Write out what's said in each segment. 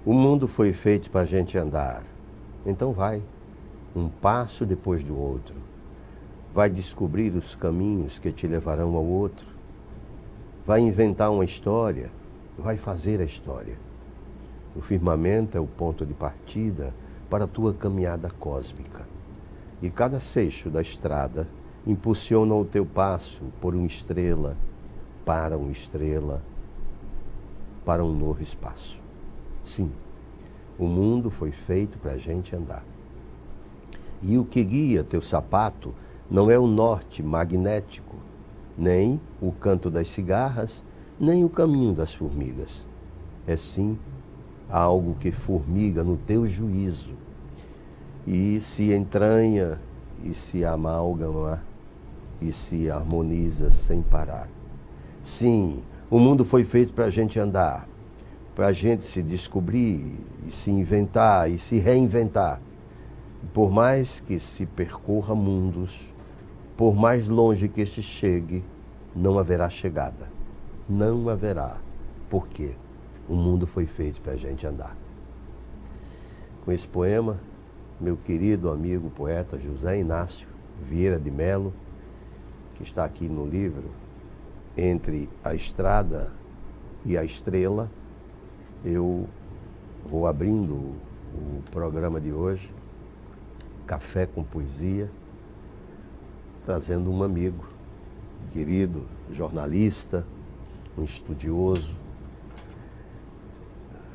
O mundo foi feito para a gente andar. Então vai, um passo depois do outro. Vai descobrir os caminhos que te levarão ao outro. Vai inventar uma história, vai fazer a história. O firmamento é o ponto de partida para a tua caminhada cósmica. E cada seixo da estrada impulsiona o teu passo por uma estrela, para um novo espaço. Sim, o mundo foi feito para a gente andar. E o que guia teu sapato não é o norte magnético, nem o canto das cigarras, nem o caminho das formigas. É sim algo que formiga no teu juízo e se entranha e se amalgama e se harmoniza sem parar. Sim, o mundo foi feito para a gente andar, para a gente se descobrir e se inventar e se reinventar. Por mais que se percorra mundos, por mais longe que este chegue, não haverá chegada. Não haverá. Por quê? O mundo foi feito para a gente andar. Com esse poema, meu querido amigo poeta José Inácio Vieira de Melo, que está aqui no livro Entre a Estrada e a Estrela, eu vou abrindo o programa de hoje, Café com Poesia, trazendo um amigo, querido jornalista, um estudioso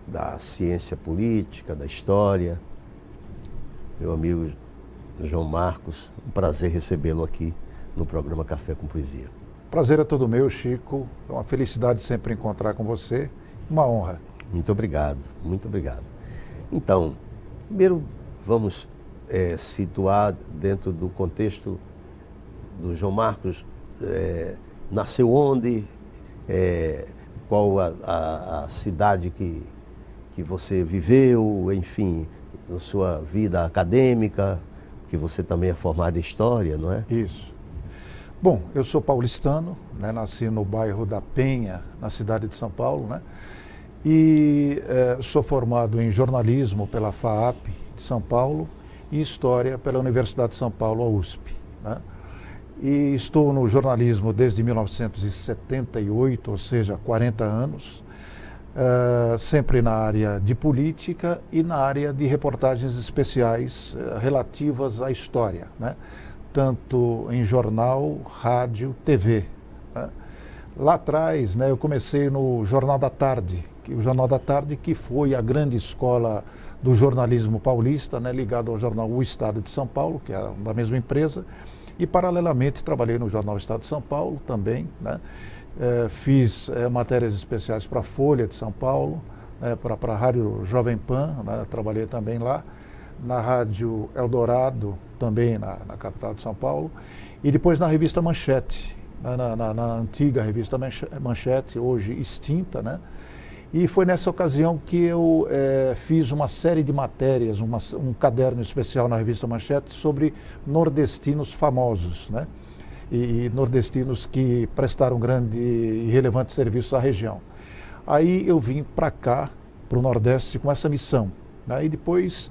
da ciência política, da história, meu amigo João Marcos. Um prazer recebê-lo aqui no programa Café com Poesia. Prazer é todo meu, Chico. É uma felicidade sempre encontrar com você. Uma honra. Muito obrigado, muito obrigado. Então, primeiro vamos situar dentro do contexto do João Marcos. Nasceu onde? Qual a cidade que você viveu, enfim, na sua vida acadêmica, que você também é formado em História, não é? Isso. Bom, eu sou paulistano, né? Nasci no bairro da Penha, na cidade de São Paulo, né? E sou formado em jornalismo pela FAAP de São Paulo e História pela Universidade de São Paulo, a USP, né? E estou no jornalismo desde 1978, ou seja, 40 anos, sempre na área de política e na área de reportagens especiais relativas à história, né? Tanto em jornal, rádio, TV, né? Lá atrás, né, eu comecei no Jornal da Tarde, o Jornal da Tarde que foi a grande escola do jornalismo paulista, né, ligado ao jornal O Estado de São Paulo, que é da mesma empresa, e paralelamente trabalhei no Jornal Estado de São Paulo também, né? Fiz matérias especiais para a Folha de São Paulo, para a Rádio Jovem Pan, né? Trabalhei também lá, na Rádio Eldorado, também na capital de São Paulo, e depois na revista Manchete, na antiga revista Manchete, hoje extinta, né? E foi nessa ocasião que eu fiz uma série de matérias, um caderno especial na revista Manchete sobre nordestinos famosos, né? E nordestinos que prestaram grande e relevante serviço à região. Aí eu vim para cá, para o Nordeste, com essa missão, né? E depois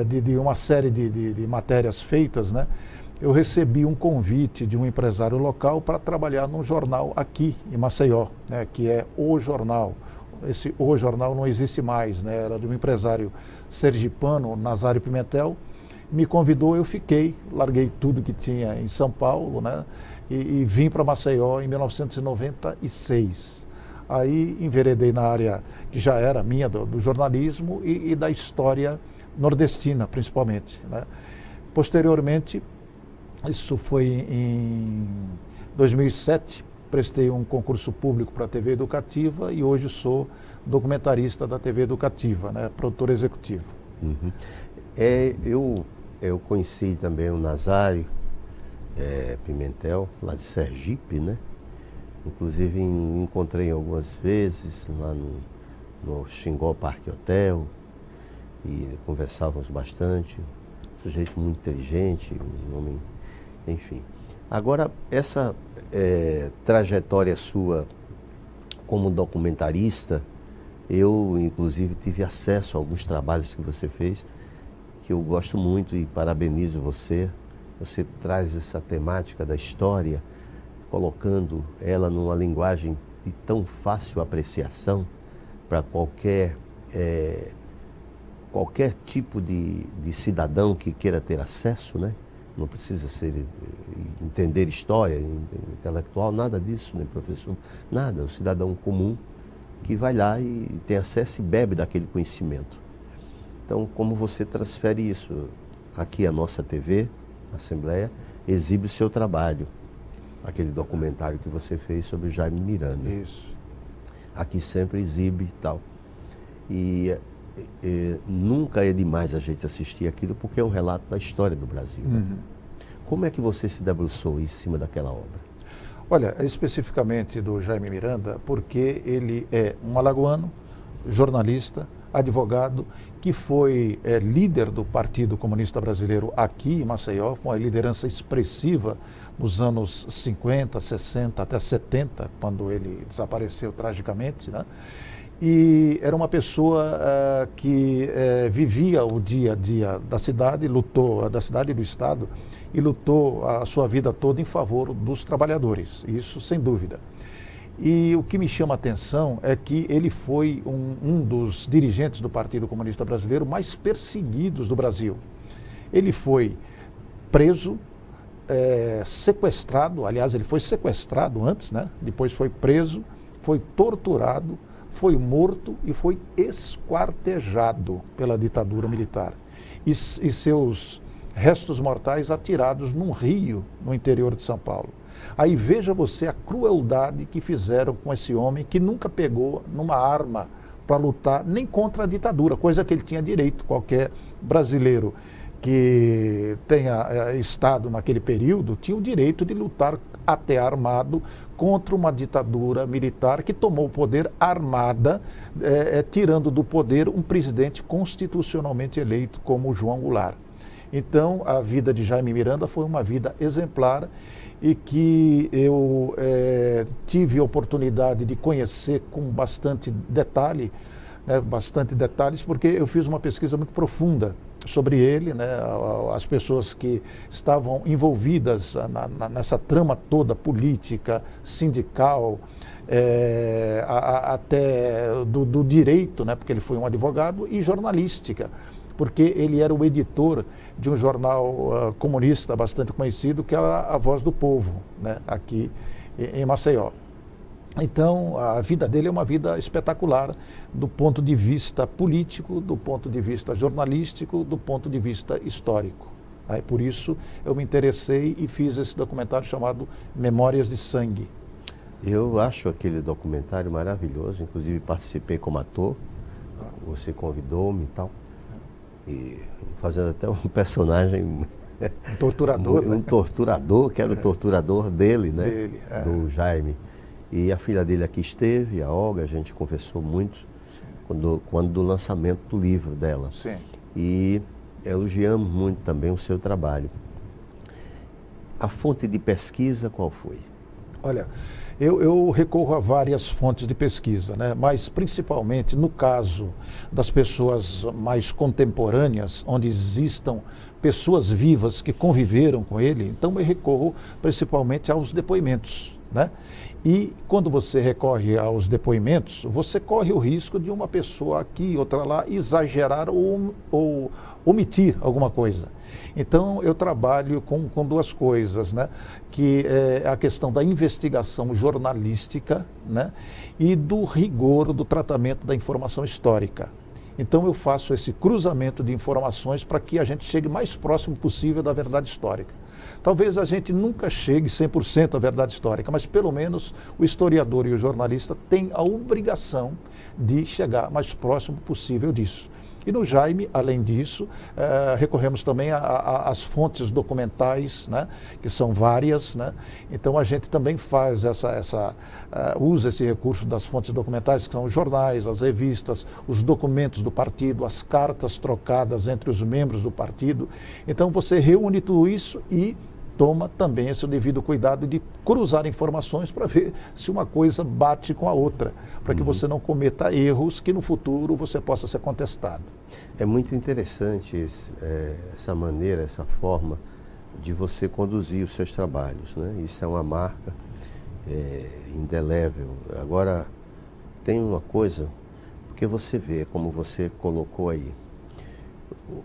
de uma série de matérias feitas, né, eu recebi um convite de um empresário local para trabalhar num jornal aqui em Maceió, né, que é O Jornal. Esse O Jornal não existe mais, né, era de um empresário sergipano, Nazário Pimentel. Me convidou, eu fiquei, larguei tudo que tinha em São Paulo, né, e vim para Maceió em 1996. Aí enveredei na área que já era minha, do jornalismo e da história nordestina, principalmente, né. Posteriormente, isso foi em 2007, prestei um concurso público para a TV Educativa e hoje sou documentarista da TV Educativa, né, produtor executivo. Uhum. Eu conheci também o Nazário Pimentel, lá de Sergipe, né? Inclusive encontrei algumas vezes lá no Xingó Parque Hotel e conversávamos bastante. Um sujeito muito inteligente, um homem, enfim. Agora, essa trajetória sua como documentarista Eu, inclusive, tive acesso a alguns trabalhos que você fez, que eu gosto muito e parabenizo você. Você traz essa temática da história, colocando ela numa linguagem de tão fácil apreciação para qualquer tipo de cidadão que queira ter acesso, né? Não precisa entender história, intelectual, nada disso, né, professor? Nada, o cidadão comum que vai lá e tem acesso e bebe daquele conhecimento. Então, como você transfere isso aqui à nossa TV, a Assembleia, exibe o seu trabalho, aquele documentário que você fez sobre o Jaime Miranda. Isso. Aqui sempre exibe e tal. E nunca é demais a gente assistir aquilo, porque é um relato da história do Brasil. Uhum. Como é que você se debruçou em cima daquela obra? Olha, especificamente do Jaime Miranda, porque ele é um alagoano, jornalista, advogado, que foi líder do Partido Comunista Brasileiro aqui em Maceió, com uma liderança expressiva nos anos 50, 60, até 70, quando ele desapareceu tragicamente, né? E era uma pessoa que vivia o dia a dia da cidade, da cidade e do Estado, e lutou a sua vida toda em favor dos trabalhadores, isso sem dúvida. E o que me chama a atenção é que ele foi um dos dirigentes do Partido Comunista Brasileiro mais perseguidos do Brasil. Ele foi preso, sequestrado, aliás, ele foi sequestrado antes, né? Depois foi preso, foi torturado, foi morto e foi esquartejado pela ditadura militar. E seus restos mortais atirados num rio no interior de São Paulo. Aí veja você a crueldade que fizeram com esse homem que nunca pegou numa arma para lutar nem contra a ditadura, coisa que ele tinha direito. Qualquer brasileiro que tenha estado naquele período tinha o direito de lutar até armado contra uma ditadura militar que tomou o poder armada, tirando do poder um presidente constitucionalmente eleito como João Goulart. Então, a vida de Jaime Miranda foi uma vida exemplar e que eu tive a oportunidade de conhecer com bastante detalhe, né, bastante detalhes, porque eu fiz uma pesquisa muito profunda sobre ele, né, as pessoas que estavam envolvidas nessa trama toda política, sindical, até do direito, né, porque ele foi um advogado, e jornalística, porque ele era o editor de um jornal comunista bastante conhecido, que era A Voz do Povo, né, aqui em Maceió. Então, a vida dele é uma vida espetacular do ponto de vista político, do ponto de vista jornalístico, do ponto de vista histórico. Aí, por isso, eu me interessei e fiz esse documentário chamado Memórias de Sangue. Eu acho aquele documentário maravilhoso, inclusive participei como ator, você convidou-me e tal. E fazendo até um personagem... Um torturador, um torturador, que era o torturador dele, né? Dele, do Jaime. E a filha dele aqui esteve, a Olga, a gente conversou muito quando do lançamento do livro dela. Sim. E elogiamos muito também o seu trabalho. A fonte de pesquisa qual foi? Olha, eu recorro a várias fontes de pesquisa, né? Mas principalmente no caso das pessoas mais contemporâneas, onde existam pessoas vivas que conviveram com ele, então eu recorro principalmente aos depoimentos, né? E quando você recorre aos depoimentos, você corre o risco de uma pessoa aqui, outra lá, exagerar ou omitir alguma coisa. Então, eu trabalho com duas coisas, né? Que é a questão da investigação jornalística, né? E do rigor do tratamento da informação histórica. Então, eu faço esse cruzamento de informações para que a gente chegue mais próximo possível da verdade histórica. Talvez a gente nunca chegue 100% à verdade histórica, mas pelo menos o historiador e o jornalista têm a obrigação de chegar mais próximo possível disso. E no Jaime, além disso, recorremos também às fontes documentais, né, que são várias, né? Então a gente também faz usa esse recurso das fontes documentais, que são os jornais, as revistas, os documentos do partido, as cartas trocadas entre os membros do partido. Então você reúne tudo isso e toma também esse devido cuidado de cruzar informações para ver se uma coisa bate com a outra, para que você não cometa erros que no futuro você possa ser contestado. É muito interessante essa maneira, essa forma de você conduzir os seus trabalhos, né? Isso é uma marca indelével. Agora, tem uma coisa, porque você vê, como você colocou aí,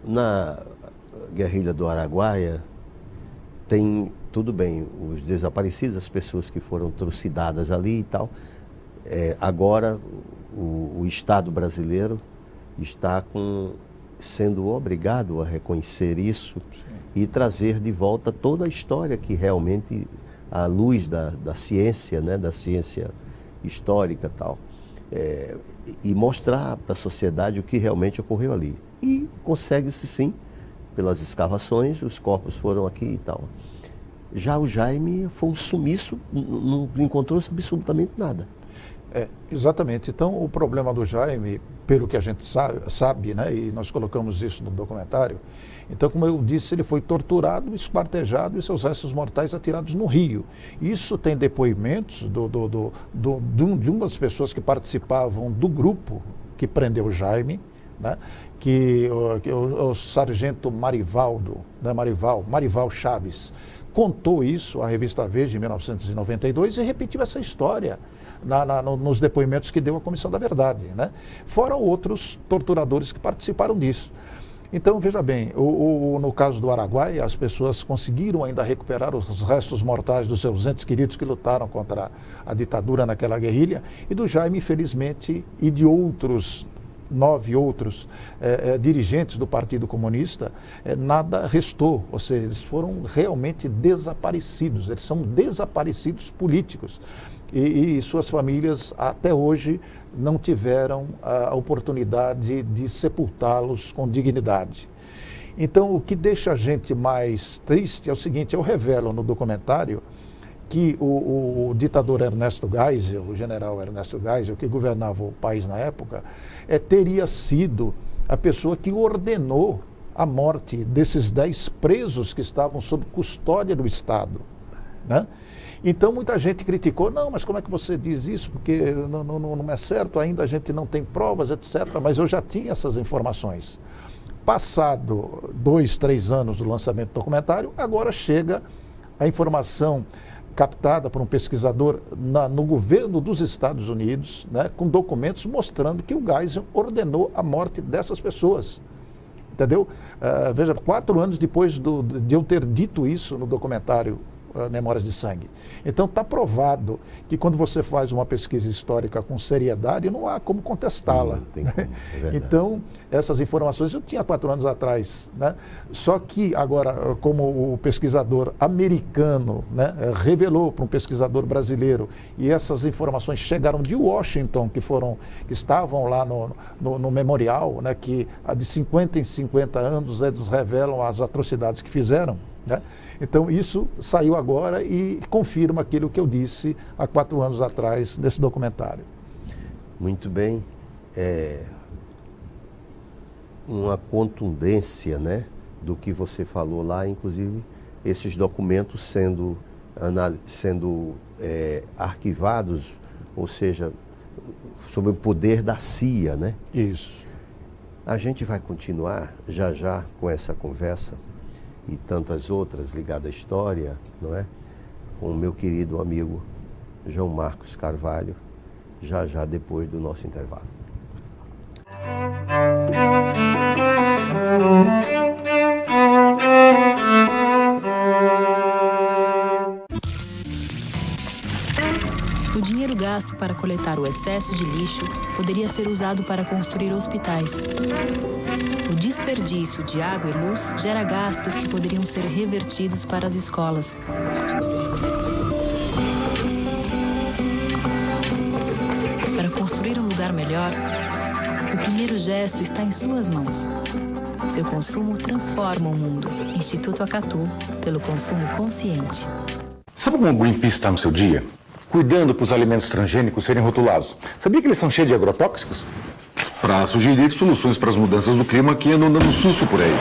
na guerrilha do Araguaia, tem, tudo bem, os desaparecidos, as pessoas que foram trucidadas ali e tal. Agora, o Estado brasileiro está sendo obrigado a reconhecer isso. Sim. E trazer de volta toda a história que realmente, à luz da ciência, né, da ciência histórica e tal, e mostrar para a sociedade o que realmente ocorreu ali. E consegue-se sim, pelas escavações, os corpos foram aqui e tal. Já o Jaime foi um sumiço, não encontrou-se absolutamente nada. Exatamente. Então, o problema do Jaime, pelo que a gente sabe, né, e nós colocamos isso no documentário, então, como eu disse, ele foi torturado, esquartejado e seus restos mortais atirados no rio. Isso tem depoimentos de uma das pessoas que participavam do grupo que prendeu o Jaime, né, que o sargento Marivaldo, né, Marival Chaves, contou isso à revista Veja em 1992 e repetiu essa história nos depoimentos que deu à Comissão da Verdade, né? Fora outros torturadores que participaram disso. Então, veja bem, no caso do Araguaia, as pessoas conseguiram ainda recuperar os restos mortais dos seus entes queridos que lutaram contra a ditadura naquela guerrilha, e do Jaime, infelizmente, e de 9 outros dirigentes do Partido Comunista, nada restou, ou seja, eles foram realmente desaparecidos, eles são desaparecidos políticos. E suas famílias até hoje não tiveram a oportunidade de sepultá-los com dignidade. Então, o que deixa a gente mais triste é o seguinte: eu revelo no documentário que o ditador Ernesto Geisel, o general Ernesto Geisel, que governava o país na época, teria sido a pessoa que ordenou a morte desses 10 presos que estavam sob custódia do Estado, né? Então, muita gente criticou, não, mas como é que você diz isso? Porque não é certo, ainda a gente não tem provas, etc. Mas eu já tinha essas informações. Passado 2, 3 anos do lançamento do documentário, agora chega a informação captada por um pesquisador no governo dos Estados Unidos, né, com documentos mostrando que o Geisel ordenou a morte dessas pessoas. Entendeu? Veja, 4 anos depois de eu ter dito isso no documentário Memórias de Sangue. Então, está provado que quando você faz uma pesquisa histórica com seriedade, não há como contestá-la. Então, essas informações eu tinha 4 anos atrás, né? Só que agora, como o pesquisador americano, né, revelou para um pesquisador brasileiro, e essas informações chegaram de Washington, que estavam lá no memorial, né, que de 50 em 50 anos eles revelam as atrocidades que fizeram, né? Então, isso saiu agora e confirma aquilo que eu disse há 4 anos atrás nesse documentário. Muito bem. Uma contundência, né, do que você falou lá, inclusive esses documentos sendo arquivados, ou seja, sob o poder da CIA, né? Isso. A gente vai continuar já com essa conversa e tantas outras ligadas à história, não é? Com o meu querido amigo João Marcos Carvalho, já depois do nosso intervalo. O dinheiro gasto para coletar o excesso de lixo poderia ser usado para construir hospitais. O desperdício de água e luz gera gastos que poderiam ser revertidos para as escolas. Para construir um lugar melhor, o primeiro gesto está em suas mãos. Seu consumo transforma o mundo. Instituto Acatu, pelo consumo consciente. Sabe como o Greenpeace está no seu dia? Cuidando para os alimentos transgênicos serem rotulados. Sabia que eles são cheios de agrotóxicos? Para sugerir soluções para as mudanças do clima que andam dando susto por aí.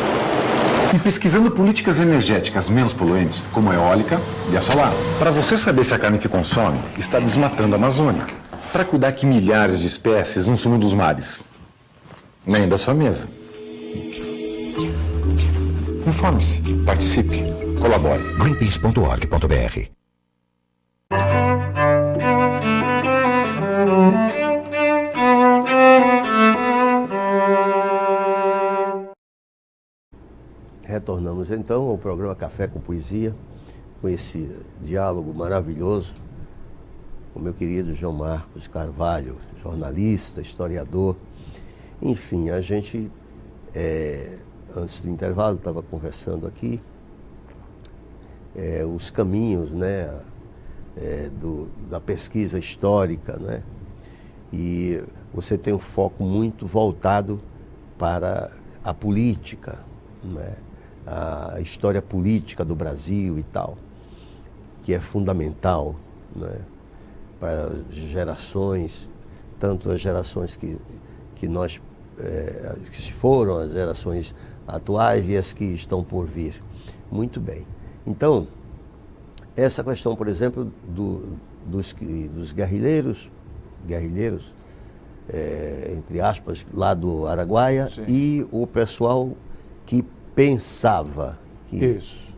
e pesquisando políticas energéticas menos poluentes, como a eólica e a solar. Para você saber se a carne que consome está desmatando a Amazônia. Para cuidar que milhares de espécies não sumam dos mares. Nem da sua mesa. Informe-se, participe, colabore. Greenpeace.org.br. Retornamos então ao programa Café com Poesia, com esse diálogo maravilhoso com meu querido João Marcos Carvalho, jornalista, historiador. Enfim, a gente, antes do intervalo, estava conversando aqui os caminhos, né, da pesquisa histórica, né? E você tem um foco muito voltado para a política, né? A história política do Brasil e tal, que é fundamental, né, para gerações, tanto as gerações que se foram, as gerações atuais e as que estão por vir. Muito bem. Então, essa questão, por exemplo, dos guerrilheiros, entre aspas, lá do Araguaia, sim, e o pessoal que pensava,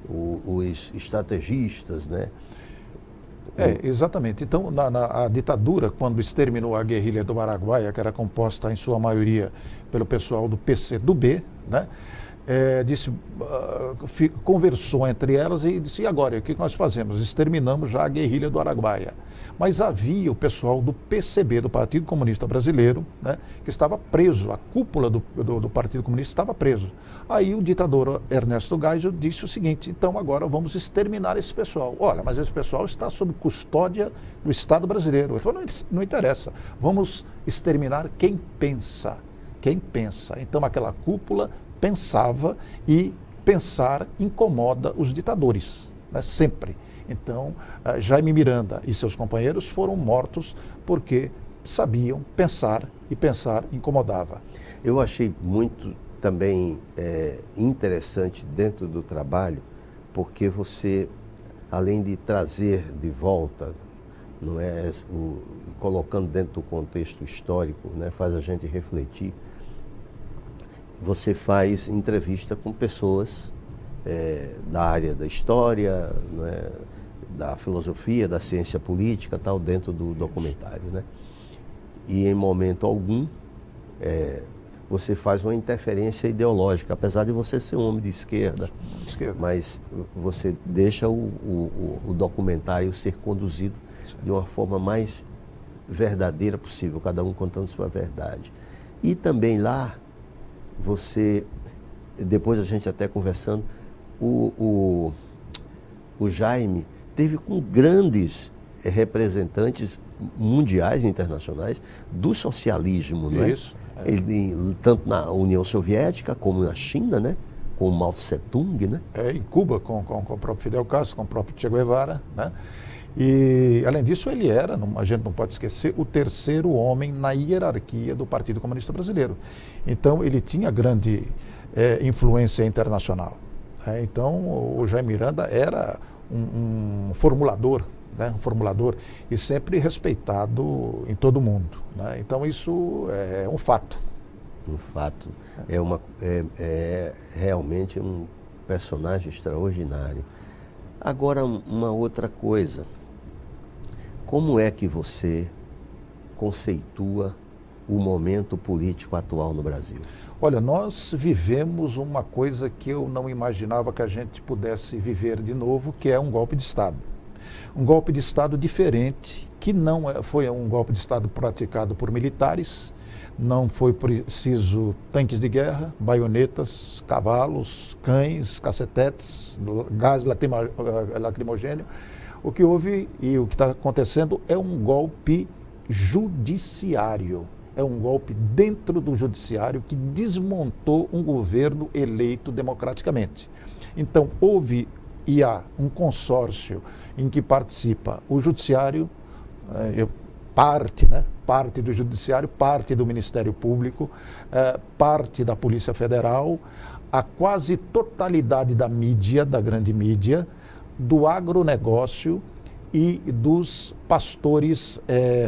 os estrategistas, né? Exatamente. Então, a ditadura, quando exterminou a guerrilha do Araguaia, que era composta em sua maioria pelo pessoal do PCdoB, né? Conversou entre elas e disse: e agora, o que nós fazemos? Exterminamos já a guerrilha do Araguaia. Mas havia o pessoal do PCB, do Partido Comunista Brasileiro, né, que estava preso, a cúpula do Partido Comunista estava preso. Aí o ditador Ernesto Geisel disse o seguinte: então agora vamos exterminar esse pessoal. Olha, mas esse pessoal está sob custódia do Estado brasileiro. Ele falou: não interessa, vamos exterminar quem pensa. Quem pensa. Então aquela cúpula pensava, e pensar incomoda os ditadores, né, sempre. Então, Jaime Miranda e seus companheiros foram mortos porque sabiam pensar, e pensar incomodava. Eu achei muito também interessante dentro do trabalho, porque você, além de trazer de volta, não é, colocando dentro do contexto histórico, né, faz a gente refletir. Você faz entrevista com pessoas da área da história, né, da filosofia, da ciência política, tal, dentro do documentário, né? E em momento algum você faz uma interferência ideológica, apesar de você ser um homem de esquerda, mas você deixa o documentário ser conduzido de uma forma mais verdadeira possível, cada um contando sua verdade. E também lá, você, depois a gente até conversando, o Jaime teve com grandes representantes mundiais e internacionais do socialismo, não é? Isso. Ele, tanto na União Soviética como na China, né? Com Mao Tse-tung, né? Em Cuba, com o próprio Fidel Castro, com o próprio Che Guevara, né? E, além disso, ele era, a gente não pode esquecer, o terceiro homem na hierarquia do Partido Comunista Brasileiro. Então, ele tinha grande influência internacional. Então, o Jaime Miranda era um formulador, né? Um formulador, e sempre respeitado em todo mundo, né? Então, isso é um fato. Um fato. É realmente um personagem extraordinário. Agora, uma outra coisa. Como é que você conceitua o momento político atual no Brasil? Olha, nós vivemos uma coisa que eu não imaginava que a gente pudesse viver de novo, que é um golpe de Estado. Um golpe de Estado diferente, que não foi um golpe de Estado praticado por militares, não foi preciso tanques de guerra, baionetas, cavalos, cães, cacetetes, gás lacrimogêneo. O que houve e o que está acontecendo é um golpe judiciário. É um golpe dentro do judiciário que desmontou um governo eleito democraticamente. Então, houve e há um consórcio em que participa o judiciário, parte do judiciário, parte do Ministério Público, parte da Polícia Federal, a quase totalidade da mídia, da grande mídia, do agronegócio e dos pastores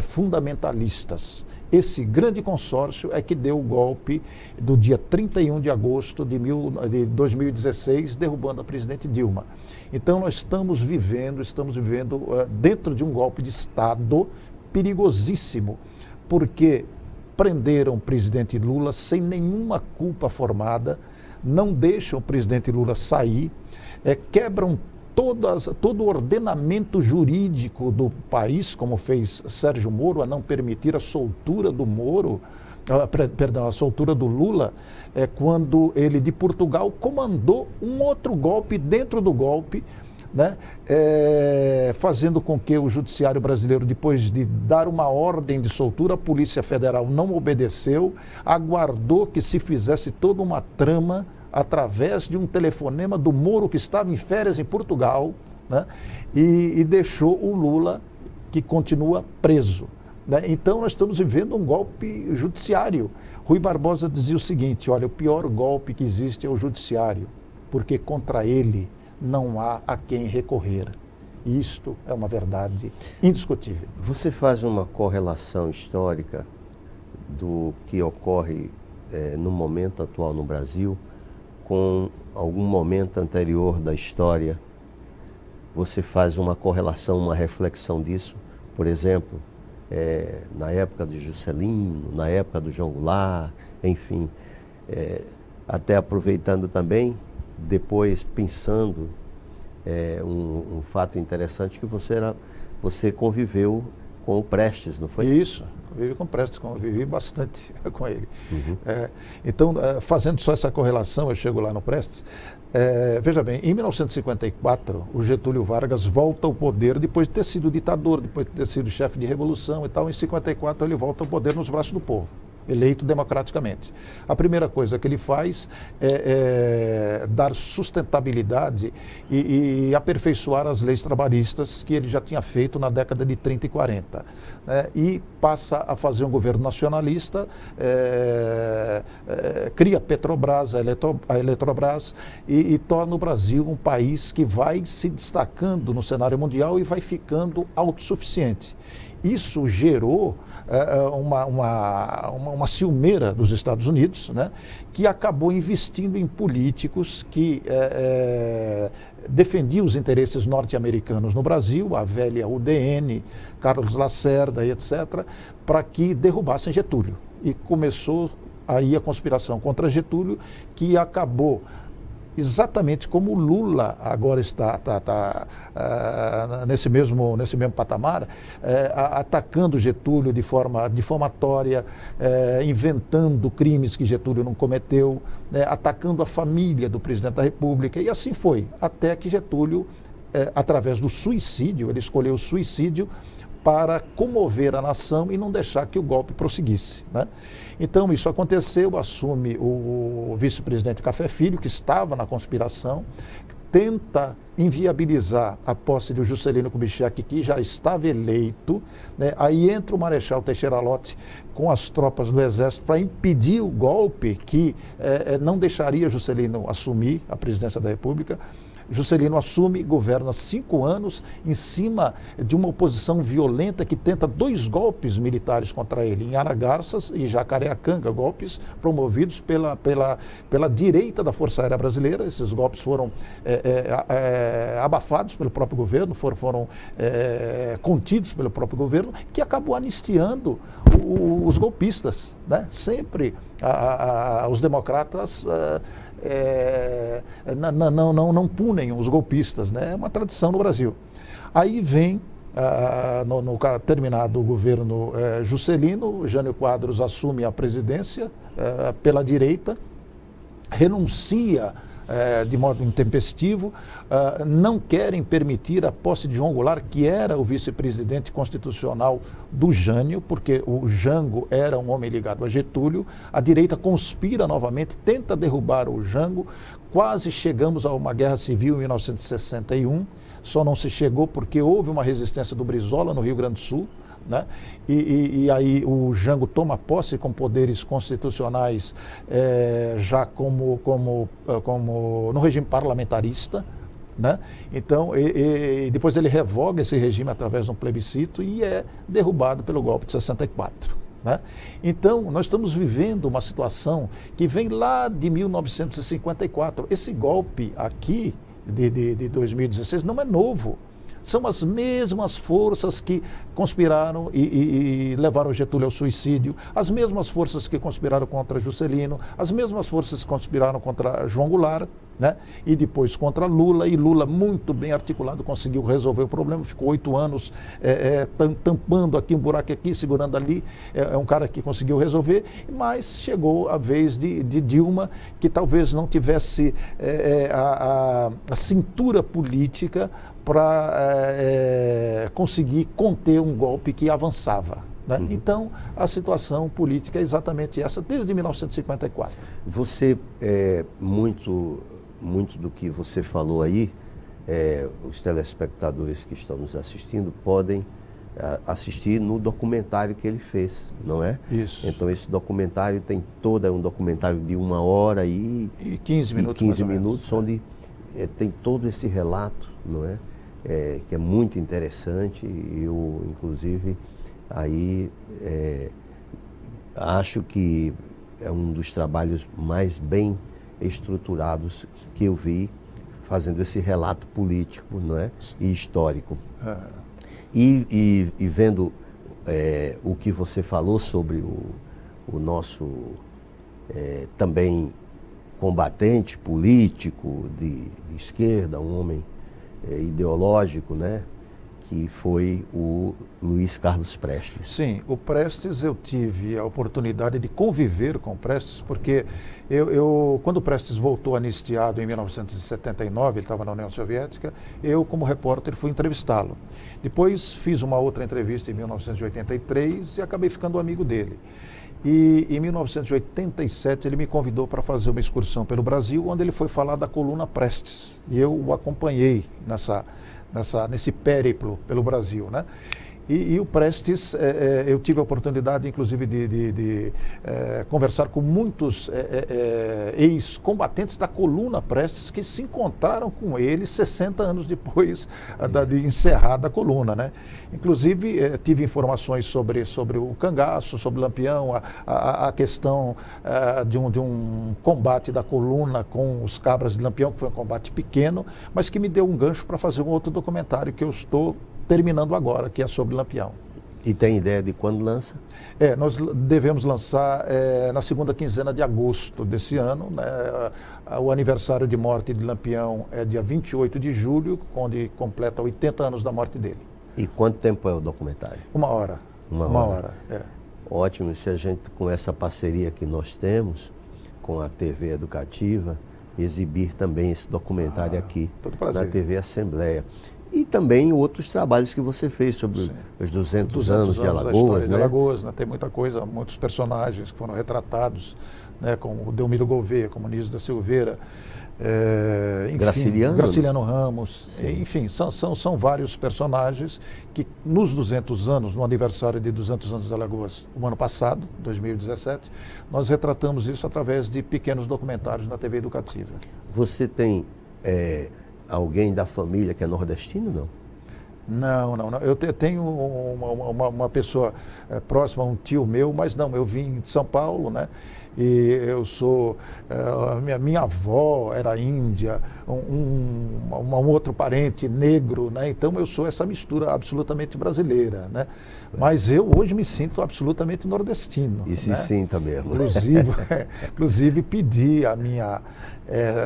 fundamentalistas. Esse grande consórcio é que deu o golpe do dia 31 de agosto de 2016, derrubando a presidente Dilma. Então nós estamos vivendo dentro de um golpe de Estado perigosíssimo, porque prenderam o presidente Lula sem nenhuma culpa formada, não deixam o presidente Lula sair, quebram todo o ordenamento jurídico do país, como fez Sérgio Moro, a não permitir a soltura do Moro, a soltura do Lula, quando ele de Portugal comandou um outro golpe dentro do golpe, né, fazendo com que o judiciário brasileiro, depois de dar uma ordem de soltura, a Polícia Federal não obedeceu, aguardou que se fizesse toda uma trama através de um telefonema do Moro, que estava em férias em Portugal, né, e deixou o Lula, que continua preso. Né? Então nós estamos vivendo um golpe judiciário. Rui Barbosa dizia o seguinte: olha, o pior golpe que existe é o judiciário, porque contra ele não há a quem recorrer. Isto é uma verdade indiscutível. Você faz uma correlação histórica do que ocorre no momento atual no Brasil com algum momento anterior da história? Você faz uma correlação, uma reflexão disso? Por exemplo, na época de Juscelino, na época do João Goulart, enfim, até aproveitando também, depois pensando um fato interessante, que você conviveu com o Prestes, não foi? Isso, convivi com o Prestes, convivi bastante com ele. Uhum. Então, fazendo só essa correlação, eu chego lá no Prestes. Veja bem, em 1954, o Getúlio Vargas volta ao poder depois de ter sido ditador, depois de ter sido chefe de revolução e tal. Em 54 ele volta ao poder nos braços do povo, eleito democraticamente. A primeira coisa que ele faz é dar sustentabilidade e aperfeiçoar as leis trabalhistas que ele já tinha feito na década de 30 e 40. E passa a fazer um governo nacionalista, cria a Petrobras, a Eletrobras, e torna o Brasil um país que vai se destacando no cenário mundial e vai ficando autossuficiente. Isso gerou uma ciumeira dos Estados Unidos, né, que acabou investindo em políticos que defendiam os interesses norte-americanos no Brasil, a velha UDN, Carlos Lacerda e etc., para que derrubassem Getúlio. E começou aí a conspiração contra Getúlio, que acabou exatamente como o Lula agora está nesse mesmo patamar, atacando Getúlio de forma difamatória, inventando crimes que Getúlio não cometeu, atacando a família do presidente da República, e assim foi, até que Getúlio, através do suicídio, ele escolheu o suicídio para comover a nação e não deixar que o golpe prosseguisse, né? Então isso aconteceu, assume o vice-presidente Café Filho, que estava na conspiração, tenta inviabilizar a posse de Juscelino Kubitschek, que já estava eleito, né? Aí entra o Marechal Teixeira Lott com as tropas do Exército para impedir o golpe que não deixaria Juscelino assumir a presidência da República. Juscelino assume, governa 5 anos em cima de uma oposição violenta que tenta 2 golpes militares contra ele, em Aragarças e Jacareacanga, golpes promovidos pela direita da Força Aérea Brasileira. Esses golpes foram abafados pelo próprio governo, foram contidos pelo próprio governo, que acabou anistiando os golpistas, né? Sempre os democratas não punem os golpistas, né? É uma tradição no Brasil. Aí vem, no terminado o governo Juscelino, Jânio Quadros assume a presidência pela direita, renuncia de modo intempestivo, não querem permitir a posse de João Goulart, que era o vice-presidente constitucional do Jânio, porque o Jango era um homem ligado a Getúlio. A direita conspira novamente, tenta derrubar o Jango. Quase chegamos a uma guerra civil em 1961, só não se chegou porque houve uma resistência do Brizola no Rio Grande do Sul, né? E aí o Jango toma posse com poderes constitucionais já como no regime parlamentarista, né? Então, depois ele revoga esse regime através de um plebiscito e é derrubado pelo golpe de 64. Né? Então, nós estamos vivendo uma situação que vem lá de 1954. Esse golpe aqui de 2016 não é novo. São as mesmas forças que conspiraram e levaram Getúlio ao suicídio, as mesmas forças que conspiraram contra Juscelino, as mesmas forças que conspiraram contra João Goulart, né? E depois contra Lula, e Lula, muito bem articulado, conseguiu resolver o problema, ficou 8 anos tampando aqui um buraco aqui, segurando ali, é um cara que conseguiu resolver, mas chegou a vez de Dilma, que talvez não tivesse a cintura política para conseguir conter um golpe que avançava. Né? Uhum. Então, a situação política é exatamente essa, desde 1954. Você, muito do que você falou aí, os telespectadores que estão nos assistindo podem assistir no documentário que ele fez, não é? Isso. Então, esse documentário tem é um documentário de 1 hora e 15 minutos, 15 minutos, onde tem todo esse relato, não é? Que é muito interessante. Eu, inclusive, aí acho que é um dos trabalhos mais bem estruturados que eu vi, fazendo esse relato político, não é? E histórico. E vendo o que você falou sobre o nosso também combatente político de esquerda, um homem ideológico, né? Que foi o Luiz Carlos Prestes. Sim, o Prestes, eu tive a oportunidade de conviver com o Prestes, porque quando o Prestes voltou anistiado em 1979, ele estava na União Soviética, eu, como repórter, fui entrevistá-lo. Depois fiz uma outra entrevista em 1983 e acabei ficando amigo dele. E em 1987 ele me convidou para fazer uma excursão pelo Brasil, onde ele foi falar da coluna Prestes. E eu o acompanhei nesse périplo pelo Brasil, né? E o Prestes, eu tive a oportunidade, inclusive, de conversar com muitos ex-combatentes da coluna Prestes que se encontraram com ele 60 anos depois de encerrada a coluna, né? Inclusive, tive informações sobre o cangaço, sobre o Lampião, a questão de um combate da coluna com os cabras de Lampião, que foi um combate pequeno, mas que me deu um gancho para fazer um outro documentário que eu estou terminando agora, que é sobre Lampião. E tem ideia de quando lança? Nós devemos lançar na segunda quinzena de agosto desse ano, né? O aniversário de morte de Lampião é dia 28 de julho, onde completa 80 anos da morte dele. E quanto tempo é o documentário? 1 hora. Uma hora. Ótimo, se a gente, com essa parceria que nós temos com a TV Educativa, exibir também esse documentário aqui na TV Assembleia. E também outros trabalhos que você fez sobre os 200 anos de Alagoas, né? De Alagoas, né? Tem muita coisa, muitos personagens que foram retratados, né? Como o Delmiro Gouveia, como Nísio da Silveira, enfim, Graciliano Ramos, enfim, são vários personagens que nos 200 anos, no aniversário de 200 anos de Alagoas, o ano passado, 2017, nós retratamos isso através de pequenos documentários na TV Educativa. Você tem alguém da família que é nordestino, não? Não. Eu tenho uma pessoa próxima, um tio meu, mas não, eu vim de São Paulo, né? E eu sou, minha avó era índia, um outro parente negro, né? Então eu sou essa mistura absolutamente brasileira, né? Mas eu hoje me sinto absolutamente nordestino. E se né? sinta mesmo. Inclusive pedi a minha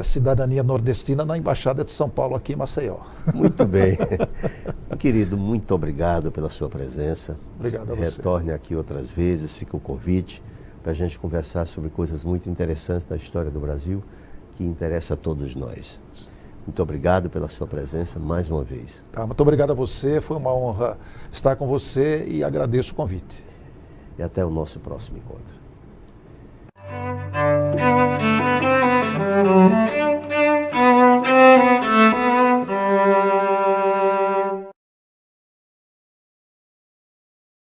cidadania nordestina na Embaixada de São Paulo aqui em Maceió. Muito bem. Querido, muito obrigado pela sua presença. Obrigado a você. Retorne aqui outras vezes, fica o convite para a gente conversar sobre coisas muito interessantes da história do Brasil, que interessa a todos nós. Muito obrigado pela sua presença mais uma vez. Muito obrigado a você, foi uma honra estar com você e agradeço o convite. E até o nosso próximo encontro.